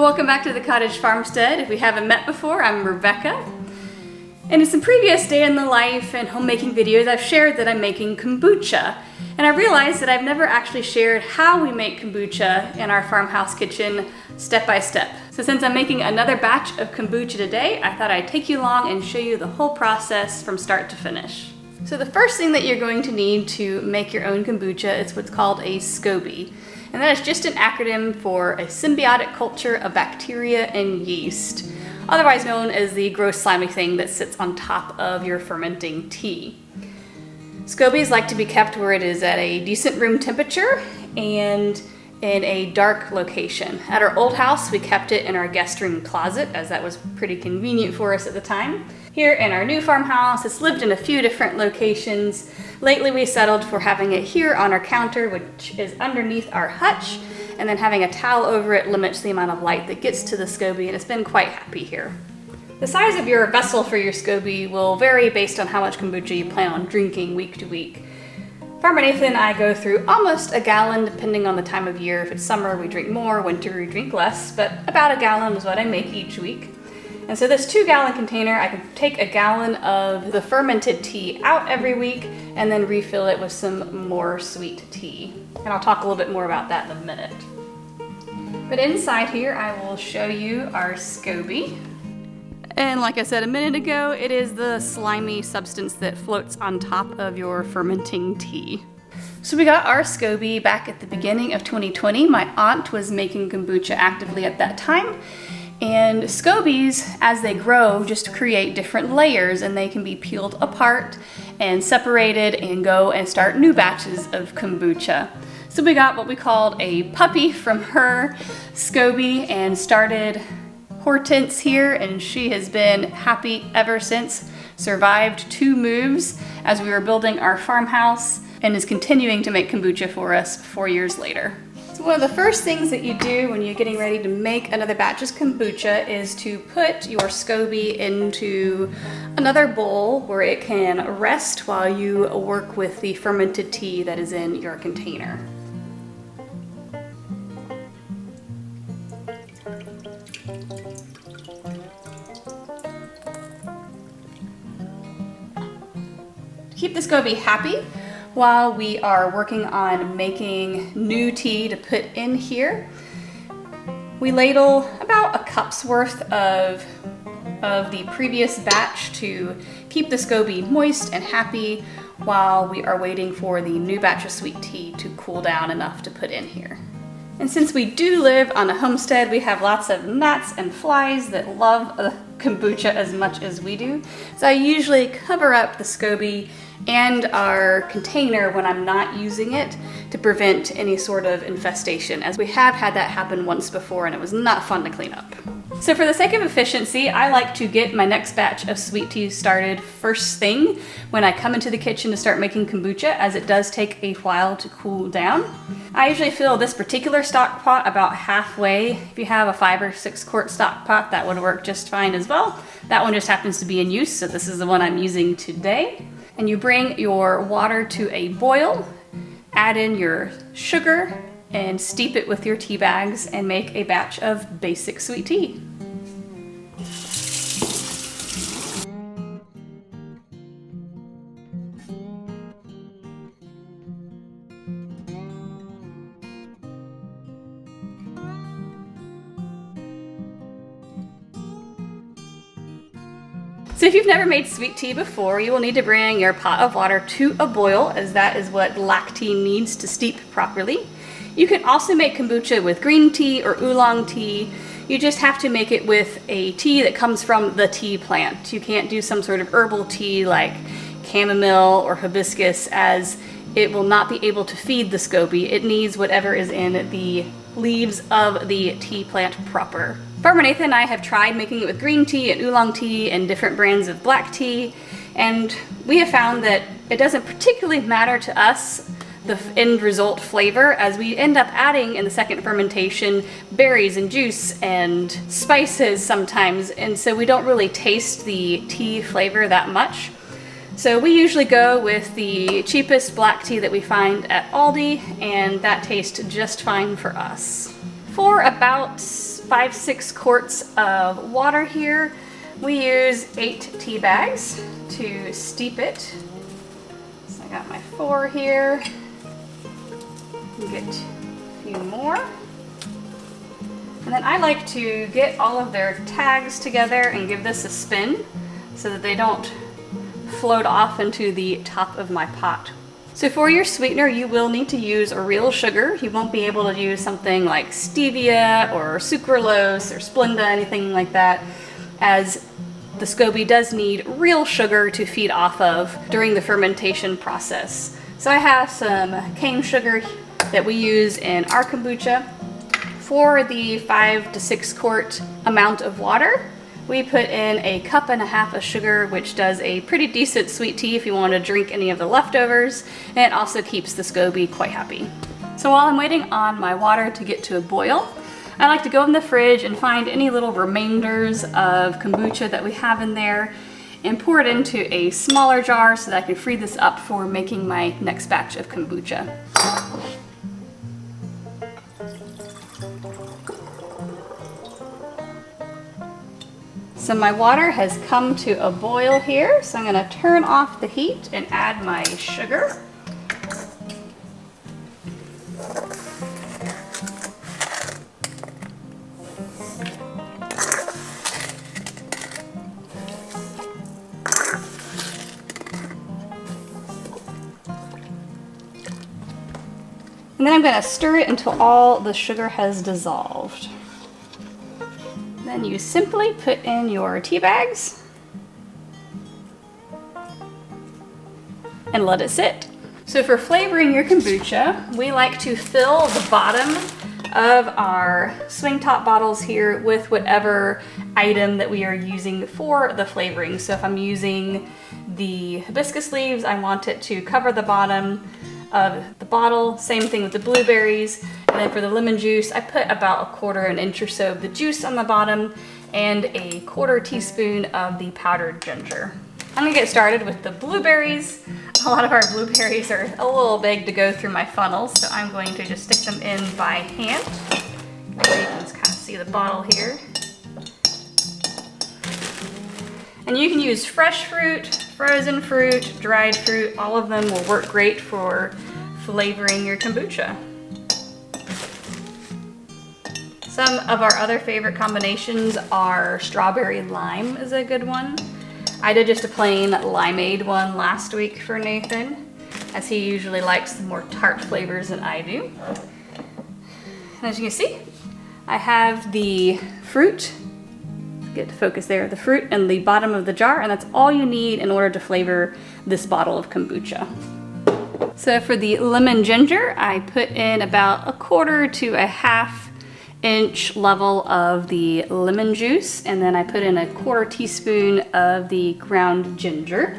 Well, welcome back to the Cottage Farmstead. If we haven't met before, I'm Rebecca. And in some previous day in the life and homemaking videos, I've shared that I'm making kombucha. And I realized that I've never actually shared how we make kombucha in our farmhouse kitchen step by step. So since I'm making another batch of kombucha today, I thought I'd take you along and show you the whole process from start to finish. So the first thing that you're going to need to make your own kombucha is what's called a scoby. And that is just an acronym for a symbiotic culture of bacteria and yeast, otherwise known as the gross slimy thing that sits on top of your fermenting tea. Scobies like to be kept where it is at a decent room temperature and in a dark location. At our old house, we kept it in our guest room closet, as that was pretty convenient for us at the time. Here in our new farmhouse, it's lived in a few different locations. Lately, we settled for having it here on our counter, which is underneath our hutch, and then having a towel over it limits the amount of light that gets to the scoby, and it's been quite happy here. The size of your vessel for your scoby will vary based on how much kombucha you plan on drinking week to week. Farmer Nathan and I go through almost a gallon depending on the time of year. If it's summer, we drink more, winter, we drink less, but about a gallon is what I make each week. And so this 2-gallon container, I can take a gallon of the fermented tea out every week and then refill it with some more sweet tea. And I'll talk a little bit more about that in a minute. But inside here, I will show you our scoby. And like I said a minute ago, it is the slimy substance that floats on top of your fermenting tea. So we got our scoby back at the beginning of 2020. My aunt was making kombucha actively at that time. And scobies, as they grow, just create different layers, and they can be peeled apart and separated and go and start new batches of kombucha. So we got what we called a puppy from her scoby and started Hortense here, and she has been happy ever since. Survived 2 moves as we were building our farmhouse and is continuing to make kombucha for us 4 years later. So one of the first things that you do when you're getting ready to make another batch of kombucha is to put your scoby into another bowl where it can rest while you work with the fermented tea that is in your container. Keep the scoby happy while we are working on making new tea to put in here. We ladle about a cup's worth of the previous batch to keep the scoby moist and happy while we are waiting for the new batch of sweet tea to cool down enough to put in here. And since we do live on a homestead, we have lots of gnats and flies that love kombucha as much as we do. So I usually cover up the scoby and our container when I'm not using it to prevent any sort of infestation, as we have had that happen once before and it was not fun to clean up. So for the sake of efficiency, I like to get my next batch of sweet tea started first thing when I come into the kitchen to start making kombucha, as it does take a while to cool down. I usually fill this particular stock pot about halfway. If you have a 5 or 6 quart stock pot, that would work just fine as well. That one just happens to be in use, so this is the one I'm using today. And you bring your water to a boil, add in your sugar, and steep it with your tea bags and make a batch of basic sweet tea. So if you've never made sweet tea before, you will need to bring your pot of water to a boil, as that is what lactine needs to steep properly. You can also make kombucha with green tea or oolong tea. You just have to make it with a tea that comes from the tea plant. You can't do some sort of herbal tea like chamomile or hibiscus, as it will not be able to feed the scoby. It needs whatever is in the leaves of the tea plant proper. Farmer Nathan and I have tried making it with green tea and oolong tea and different brands of black tea, and we have found that it doesn't particularly matter to us the end result flavor, as we end up adding in the second fermentation berries and juice and spices sometimes, and so we don't really taste the tea flavor that much. So we usually go with the cheapest black tea that we find at Aldi, and that tastes just fine for us. For about 5-6 quarts of water here. We use 8 tea bags to steep it. So I got my 4 here. Get a few more. And then I like to get all of their tags together and give this a spin so that they don't float off into the top of my pot. So for your sweetener, you will need to use a real sugar. You won't be able to use something like stevia or sucralose or Splenda, anything like that, as the SCOBY does need real sugar to feed off of during the fermentation process. So I have some cane sugar that we use in our kombucha. For the 5 to 6 quart amount of water, we put in 1.5 cups of sugar, which does a pretty decent sweet tea if you want to drink any of the leftovers, and it also keeps the SCOBY quite happy. So while I'm waiting on my water to get to a boil, I like to go in the fridge and find any little remainders of kombucha that we have in there and pour it into a smaller jar so that I can free this up for making my next batch of kombucha. So my water has come to a boil here, so I'm going to turn off the heat and add my sugar. And then I'm going to stir it until all the sugar has dissolved. Then you simply put in your tea bags and let it sit. So for flavoring your kombucha, we like to fill the bottom of our swing top bottles here with whatever item that we are using for the flavoring. So if I'm using the hibiscus leaves, I want it to cover the bottom of the bottle. Same thing with the blueberries. And then for the lemon juice, I put about 1/4 inch or so of the juice on the bottom and 1/4 teaspoon of the powdered ginger. I'm gonna get started with the blueberries. A lot of our blueberries are a little big to go through my funnel, so I'm going to just stick them in by hand. So you can just kind of see the bottle here. And you can use fresh fruit, frozen fruit, dried fruit. All of them will work great for flavoring your kombucha. Some of our other favorite combinations are strawberry lime is a good one. I did just a plain limeade one last week for Nathan, as he usually likes the more tart flavors than I do. And as you can see, I have the fruit, get to focus there, the fruit in the bottom of the jar, and that's all you need in order to flavor this bottle of kombucha. So for the lemon ginger, I put in about 1/4 to 1/2 inch level of the lemon juice, and then I put in 1/4 teaspoon of the ground ginger.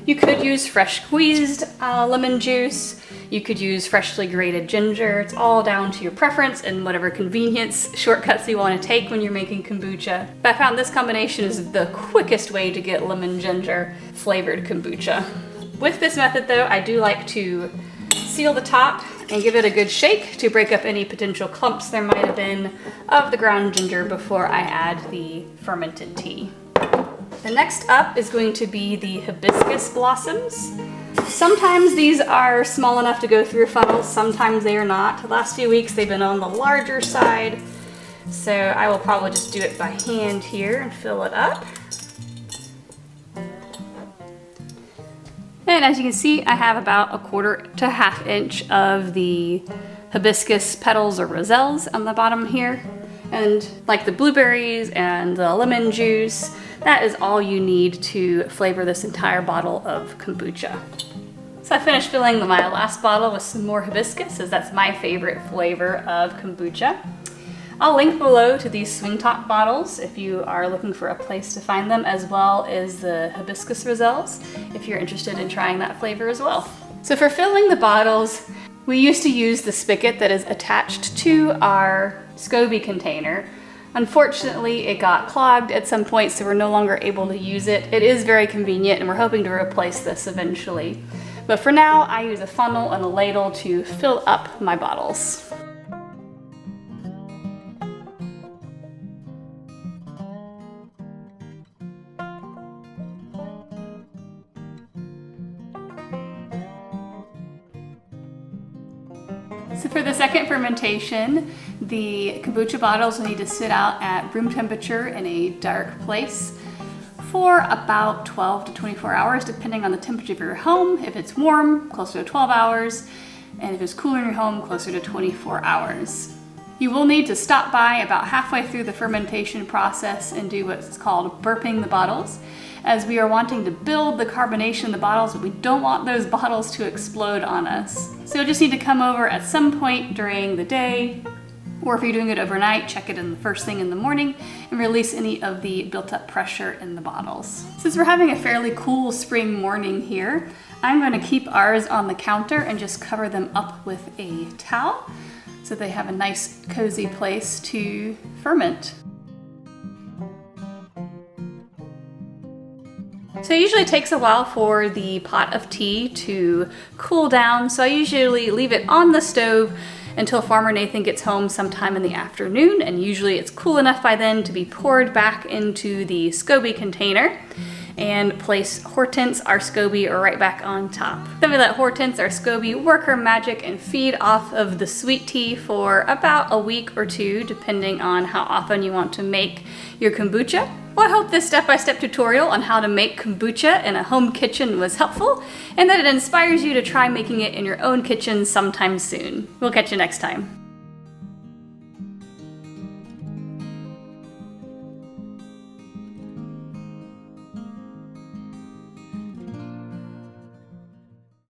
You could use fresh squeezed lemon juice. You could use freshly grated ginger. It's all down to your preference and whatever convenience shortcuts you want to take when you're making kombucha. But I found this combination is the quickest way to get lemon ginger flavored kombucha. With this method though, I do like to seal the top and give it a good shake to break up any potential clumps there might have been of the ground ginger before I add the fermented tea. The next up is going to be the hibiscus blossoms. Sometimes these are small enough to go through a funnel, sometimes they are not. The last few weeks they've been on the larger side, so I will probably just do it by hand here and fill it up. And as you can see, I have about 1/4 to 1/2 inch of the hibiscus petals or roselles on the bottom here. And like the blueberries and the lemon juice, that is all you need to flavor this entire bottle of kombucha. So I finished filling my last bottle with some more hibiscus, as that's my favorite flavor of kombucha. I'll link below to these swing top bottles if you are looking for a place to find them, as well as the hibiscus roselles if you're interested in trying that flavor as well. So for filling the bottles, we used to use the spigot that is attached to our SCOBY container. Unfortunately, it got clogged at some point, so we're no longer able to use it. It is very convenient, and we're hoping to replace this eventually. But for now, I use a funnel and a ladle to fill up my bottles. So for the second fermentation, the kombucha bottles will need to sit out at room temperature in a dark place for about 12 to 24 hours, depending on the temperature of your home. If it's warm, closer to 12 hours, and if it's cooler in your home, closer to 24 hours. You will need to stop by about halfway through the fermentation process and do what's called burping the bottles, as we are wanting to build the carbonation in the bottles, but we don't want those bottles to explode on us. So you'll just need to come over at some point during the day, or if you're doing it overnight, check it in the first thing in the morning and release any of the built up pressure in the bottles. Since we're having a fairly cool spring morning here, I'm going to keep ours on the counter and just cover them up with a towel so they have a nice cozy place to ferment. So it usually takes a while for the pot of tea to cool down, so I usually leave it on the stove until Farmer Nathan gets home sometime in the afternoon, and usually it's cool enough by then to be poured back into the scoby container and place Hortense, our scoby, right back on top. Then we let Hortense, our scoby, work her magic and feed off of the sweet tea for about a week or two, depending on how often you want to make your kombucha. Well, I hope this step-by-step tutorial on how to make kombucha in a home kitchen was helpful, and that it inspires you to try making it in your own kitchen sometime soon. We'll catch you next time.